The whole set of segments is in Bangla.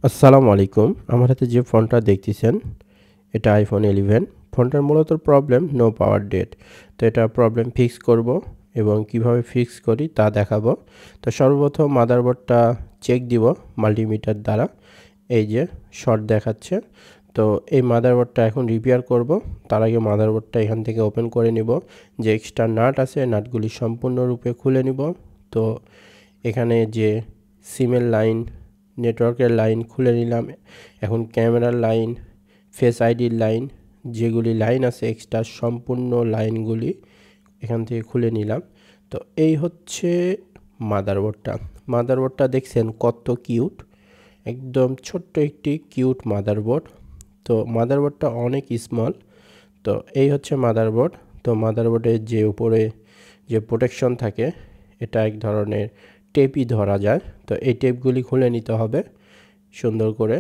আসসালামু আলাইকুম। আমার হাতে যে ফোনটা দেখতেছেন এটা iPhone 11। ফোনটার মূলত প্রবলেম নো পাওয়ার ডেড। তো এটা প্রবলেম ফিক্স করব এবং কিভাবে ফিক্স করি তা দেখাবো। তো সর্বপ্রথম মাদারবোর্ডটা চেক দিব মাল্টিমিটার দ্বারা। এই যে শর্ট দেখাচ্ছে। তো এই মাদারবোর্ডটা এখন রিপেয়ার করব। তার আগে মাদারবোর্ডটা এখান থেকে ওপেন করে নিব। যে এক্সট্রা নাট আছে নাটগুলি সম্পূর্ণরূপে খুলে নিব। তো এখানে যে সিমের লাইন, নেটওয়ার্কের লাইন খুলে নিলাম। এখন ক্যামেরার লাইন, ফেস আইডির লাইন, যেগুলি লাইন আছে এক্সট্রা সম্পূর্ণ লাইনগুলি এখান থেকে খুলে নিলাম। তো এই হচ্ছে মাদারবোর্ডটা। মাদারবোর্ডটা দেখছেন কত কিউট, একদম ছোট্ট একটি কিউট মাদারবোর্ড। তো মাদারবোর্ডটা অনেক স্মল। তো এই হচ্ছে মাদারবোর্ড। তো মাদারবোর্ডের যে উপরে যে প্রোটেকশন থাকে এটা এক ধরনের টেপই ধরা যায়। তো এই টেপগুলি খুলে নিতে হবে সুন্দর করে।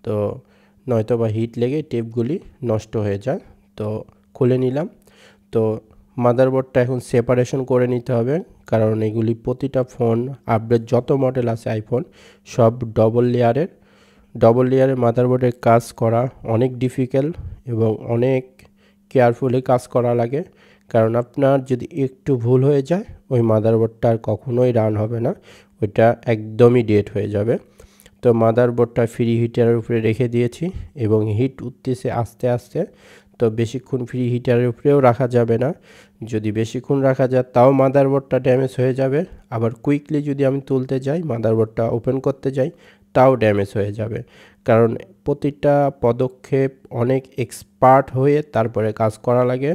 তো নয়তোবা হিট লেগে টেপগুলি নষ্ট হয়ে যায়। তো খুলে নিলাম। তো মাদারবোর্ডটা এখন সেপারেশন করে নিতে হবে, কারণ এগুলি প্রতিটা ফোন আপডেট যত মডেল আছে আইফোন সব ডবল লেয়ারের মাদারবোর্ডের কাজ করা অনেক ডিফিকাল্ট এবং অনেক কেয়ারফুলি কাজ করা লাগে। কারণ আপনার যদি একটু ভুল হয়ে যায় ওই মাদারবোর্ডটা আর কখনোই রান হবে না, ওইটা একদমই ডেড হয়ে যাবে। তো মাদারবোর্ডটা ফ্রি হিটারের উপরে রেখে দিয়েছি এবং হিট উঠতেছে আস্তে আস্তে। তো বেশিক্ষণ ফ্রি হিটারের উপরেও রাখা যাবে না। যদি বেশিক্ষণ রাখা যায় তাও মাদারবোর্ডটা ড্যামেজ হয়ে যাবে। আবার কুইকলি যদি আমি তুলতে যাই, মাদারবোর্ডটা ওপেন করতে যাই, তাও ড্যামেজ হয়ে যাবে। কারণ প্রতিটা পদক্ষেপ অনেক এক্সপার্ট হয়ে তারপরে কাজ করা লাগে।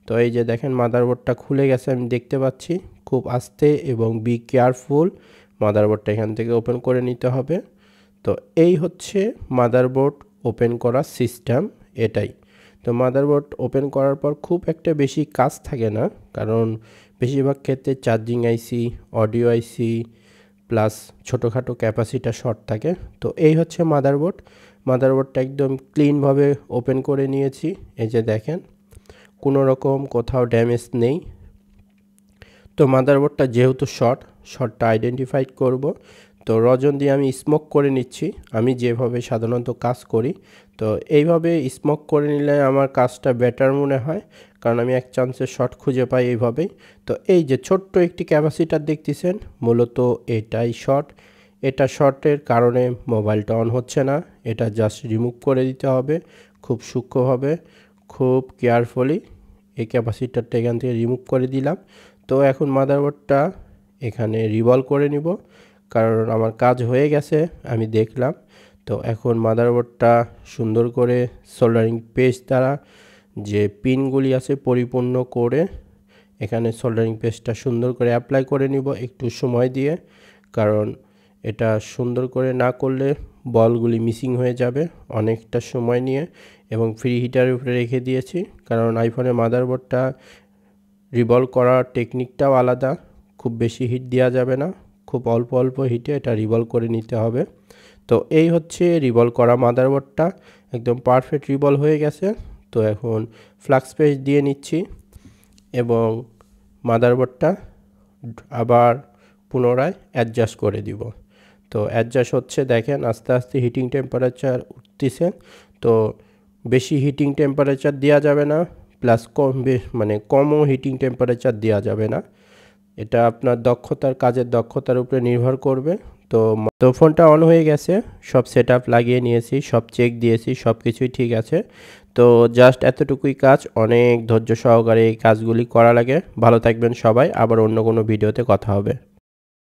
তো এই যে দেখেন মাদারবোর্ডটা খুলে গেছে, আমি দেখতে পাচ্ছি। খুব আস্তে এবং বি কেয়ারফুল মাদারবোর্ডটা এখান থেকে ওপেন করে নিতে হবে। তো এই হচ্ছে মাদারবোর্ড ওপেন করার সিস্টেম, এটাই। তো মাদারবোর্ড ওপেন করার পর খুব একটা বেশি কাজ থাকে না, কারণ বেশিরভাগ ক্ষেত্রে চার্জিং আইসি, অডিও আইসি প্লাস ছোটোখাটো ক্যাপাসিটার শর্ট থাকে। তো এই হচ্ছে মাদারবোর্ডটা একদম ক্লিনভাবে ওপেন করে নিয়েছি। এই যে দেখেন কোনো রকম কোথাও ড্যামেজ নেই। তো মাদারবোর্ডটা যেহেতু শর্টটা আইডেন্টিফাই করব। তো রজন দিয়ে আমি স্মোক করে নিচ্ছি, আমি যেভাবে সাধারণত কাজ করি। তো এইভাবে স্মোক করে নিলে আমার কাজটা বেটার মনে হয়, কারণ আমি এক চান্সে শর্ট খুঁজে পাই এইভাবেই। তো এই যে ছোট্ট একটি ক্যাপাসিটার দেখতেছেন, মূলত এটাই শর্ট। এটা শর্টের কারণে মোবাইলটা অন হচ্ছে না। এটা জাস্ট রিমুভ করে দিতে হবে খুব সূক্ষ্মভাবে, খুব কেয়ারফুলি। এই ক্যাপাসিটারটা এখান থেকে রিমুভ করে দিলাম। তো এখন মাদারবোর্ডটা এখানে রিভলভ করে নিব, কারণ আমার কাজ হয়ে গেছে আমি দেখলাম। তো এখন মাদারবোর্ডটা সুন্দর করে সোল্ডারিং পেস্ট দ্বারা যে পিনগুলি আছে পরিপূর্ণ করে এখানে সোল্ডারিং পেস্টটা সুন্দর করে অ্যাপ্লাই করে নিব একটু সময় দিয়ে, কারণ এটা সুন্দর করে না করলে বলগুলি মিসিং হয়ে যাবে অনেকটা সময় নিয়ে। এবং ফ্রি হিটারের উপরে রেখে দিয়েছি, কারণ আইফোনের মাদারবোর্ডটা রিভলভ করার টেকনিকটাও আলাদা। খুব বেশি হিট দেওয়া যাবে না, খুব অল্প অল্প হিটে এটা রিভলভ করে নিতে হবে। তো এই হচ্ছে রিভলভ করা মাদারবোর্ডটা, একদম পারফেক্ট রিভলভ হয়ে গেছে। তো এখন ফ্লাক্স পেস্ট দিয়ে নিচ্ছি এবং মাদারবোর্ডটা আবার পুনরায় অ্যাডজাস্ট করে দিব। তো অ্যাডজাস্ট হচ্ছে, দেখেন আস্তে আস্তে হিটিং টেম্পারেচার উঠতেছে। তো বেশি হিটিং টেম্পারেচার দেওয়া যাবে না, প্লাস কমও হিটিং টেম্পারেচার দেওয়া যাবে না। এটা আপনার কাজের দক্ষতার উপরে নির্ভর করবে। তো ফোনটা অন হয়ে গেছে, সব সেটআপ লাগিয়ে নিয়েছি, সব চেক দিয়েছি, সব কিছুই ঠিক আছে। তো জাস্ট এতটুকুই কাজ, অনেক ধৈর্য সহকারে এই কাজগুলি করা লাগে। ভালো থাকবেন সবাই, আবার অন্য কোনো ভিডিওতে কথা হবে।